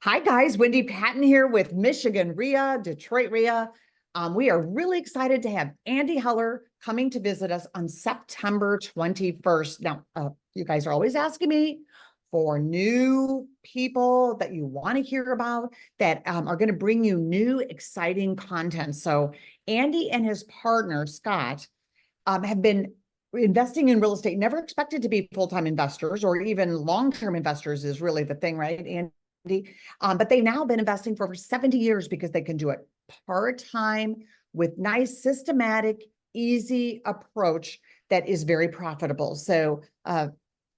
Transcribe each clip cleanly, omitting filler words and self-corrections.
Hi guys, Wendy Patton here with Michigan RIA, Detroit RIA. We are really excited to have Andy Heller coming to visit us on September 21st. Now, you guys are always asking me for new people that you want to hear about that are going to bring you new, exciting content. So Andy and his partner, Scott, have been investing in real estate, never expected to be full-time investors or even long-term investors is really the thing, right, Andy? But they've now been investing for over 70 years because they can do it part-time with nice, systematic, easy approach that is very profitable. So I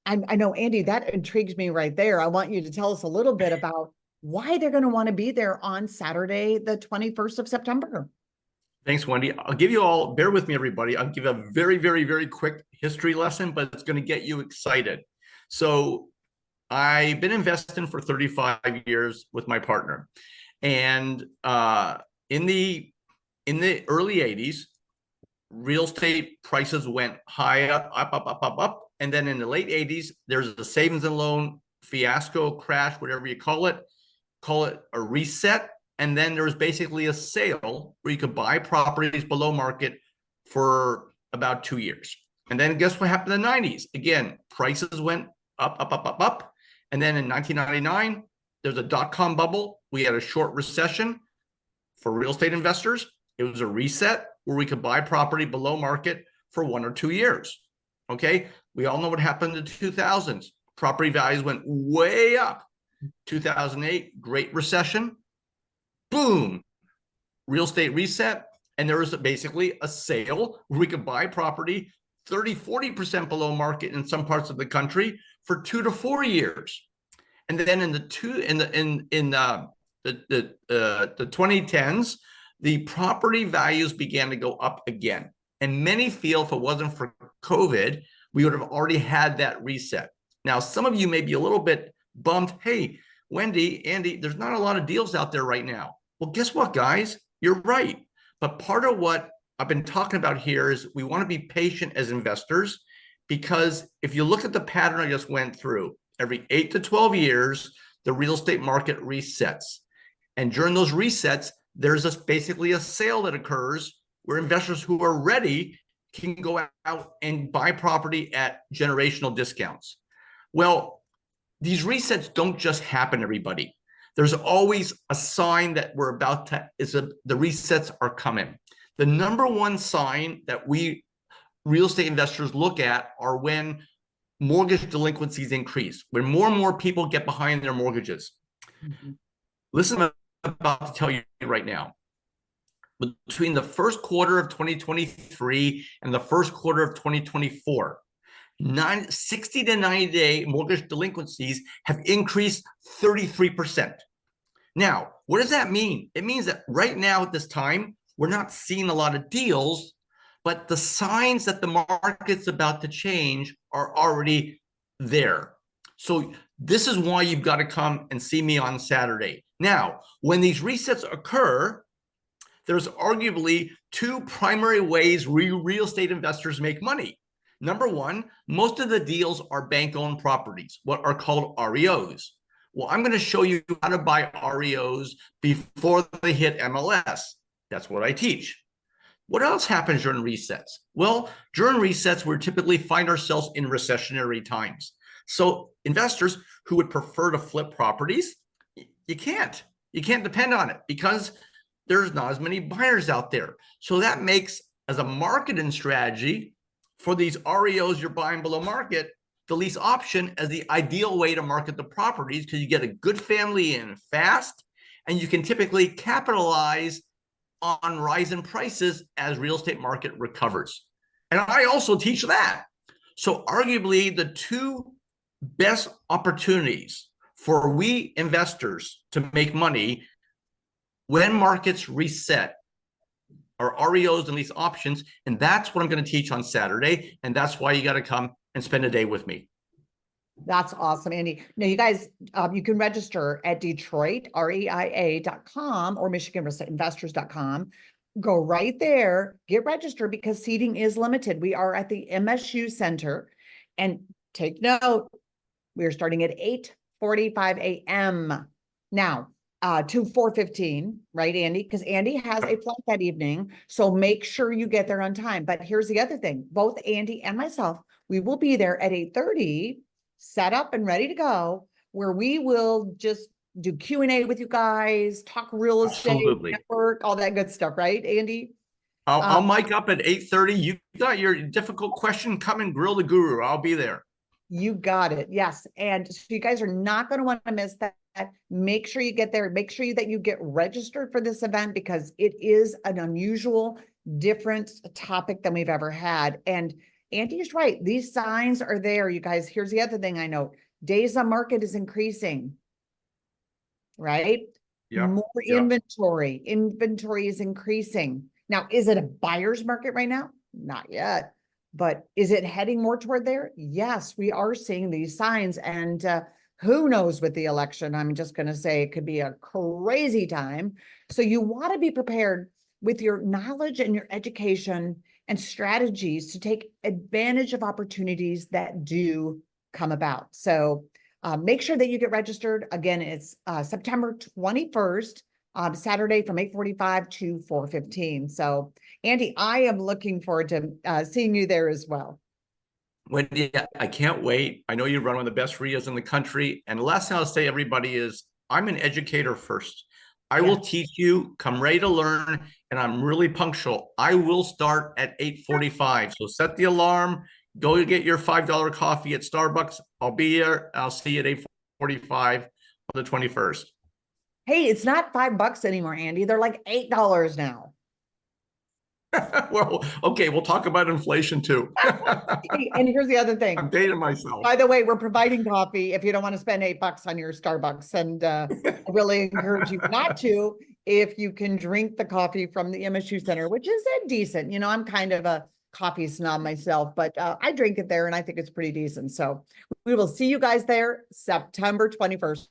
know, Andy, that intrigues me right there. I want you to tell us a little bit about why they're going to want to be there on Saturday, the 21st of September. Thanks, Wendy. I'll give you all, bear with me, everybody. I'll give a very, very, very quick history lesson, but it's going to get you excited. So I've been investing for 35 years with my partner. And in the early 80s, real estate prices went high up. And then in the late 80s, there's a savings and loan fiasco, crash, whatever you call it a reset. And then there was basically a sale where you could buy properties below market for about 2 years. And then guess what happened in the 90s? Again, prices went up. And then in 1999, there's a dot-com bubble. We had a short recession for real estate investors. It was a reset where we could buy property below market for 1 or 2 years. Okay, we all know what happened in the 2000s. Property values went way up. 2008, Great Recession. Boom, real estate reset. And there was basically a sale where we could buy property 30-40% below market in some parts of the country for 2 to 4 years. And then in the 2010s, the property values began to go up again. And many feel if it wasn't for COVID, we would have already had that reset. Now, some of you may be a little bit bummed. Hey, Wendy, Andy, there's not a lot of deals out there right now. Well, guess what, guys? You're right. But part of what I've been talking about here is we want to be patient as investors, because if you look at the pattern I just went through, every 8 to 12 years, the real estate market resets. And during those resets, there's basically a sale that occurs where investors who are ready can go out and buy property at generational discounts. Well, these resets don't just happen, everybody. There's always a sign that we're about to, the resets are coming. The number one sign that we real estate investors look at are when mortgage delinquencies increase, when more and more people get behind their mortgages. Mm-hmm. Listen, I'm about to tell you right now. Between the first quarter of 2023 and the first quarter of 2024, 60 to 90-day mortgage delinquencies have increased 33%. Now, what does that mean? It means that right now at this time, we're not seeing a lot of deals, but the signs that the market's about to change are already there. So this is why you've got to come and see me on Saturday. Now, when these resets occur, there's arguably 2 primary ways real estate investors make money. Number one, most of the deals are bank-owned properties, what are called REOs. Well, I'm going to show you how to buy REOs before they hit MLS. That's what I teach. What else happens during resets? Well, during resets, we typically find ourselves in recessionary times. So investors who would prefer to flip properties, you can't depend on it because there's not as many buyers out there. So that makes, as a marketing strategy for these REOs you're buying below market, the lease option as the ideal way to market the properties, because you get a good family in fast, and you can typically capitalize on rising prices as real estate market recovers. And I also teach that. So arguably the 2 best opportunities for we investors to make money when markets reset are REOs and lease options. And that's what I'm going to teach on Saturday. And that's why you got to come and spend a day with me. That's awesome, Andy. Now, you guys, you can register at DetroitREIA.com or MichiganRealEstateInvestors.com. Go right there, get registered because seating is limited. We are at the MSU Center. And take note, we are starting at 8:45 a.m. Now, to 4:15, right, Andy? Because Andy has a flight that evening, so make sure you get there on time. But here's the other thing, both Andy and myself, we will be there at 8:30, set up and ready to go, where we will just do Q&A with you guys, talk real estate, Absolutely. network, all that good stuff, right, Andy? I'll mic up at 8:30. You got your difficult question, come and grill the guru. I'll be there. You got it. Yes. And so you guys are not going to want to miss that. Make sure you get there. Make sure that you get registered for this event because it is an unusual, different topic than we've ever had. And Andy's right. These signs are there, you guys. Here's the other thing I know. Days on market is increasing, right? Yep, More yep. inventory. Inventory is increasing. Now, is it a buyer's market right now? Not yet. But is it heading more toward there? Yes, we are seeing these signs. And who knows with the election? I'm just going to say it could be a crazy time. So you want to be prepared with your knowledge and your education and strategies to take advantage of opportunities that do come about. So make sure that you get registered. Again, it's September 21st. Saturday from 8:45 to 4:15. So, Andy, I am looking forward to seeing you there as well. Wendy, I can't wait. I know you run one of the best RIAs in the country. And the last thing I'll say, everybody, is I'm an educator first. I will teach you, come ready to learn, and I'm really punctual. I will start at 8:45. So set the alarm, go get your $5 coffee at Starbucks. I'll be here. I'll see you at 8:45 on the 21st. Hey, it's not $5 anymore, Andy. They're like $8 now. Well, okay, we'll talk about inflation too. And here's the other thing. I'm dating myself. By the way, we're providing coffee if you don't want to spend $8 on your Starbucks. And I really encourage you not to if you can drink the coffee from the MSU Center, which is decent. You know, I'm kind of a coffee snob myself, but I drink it there and I think it's pretty decent. So we will see you guys there September 21st.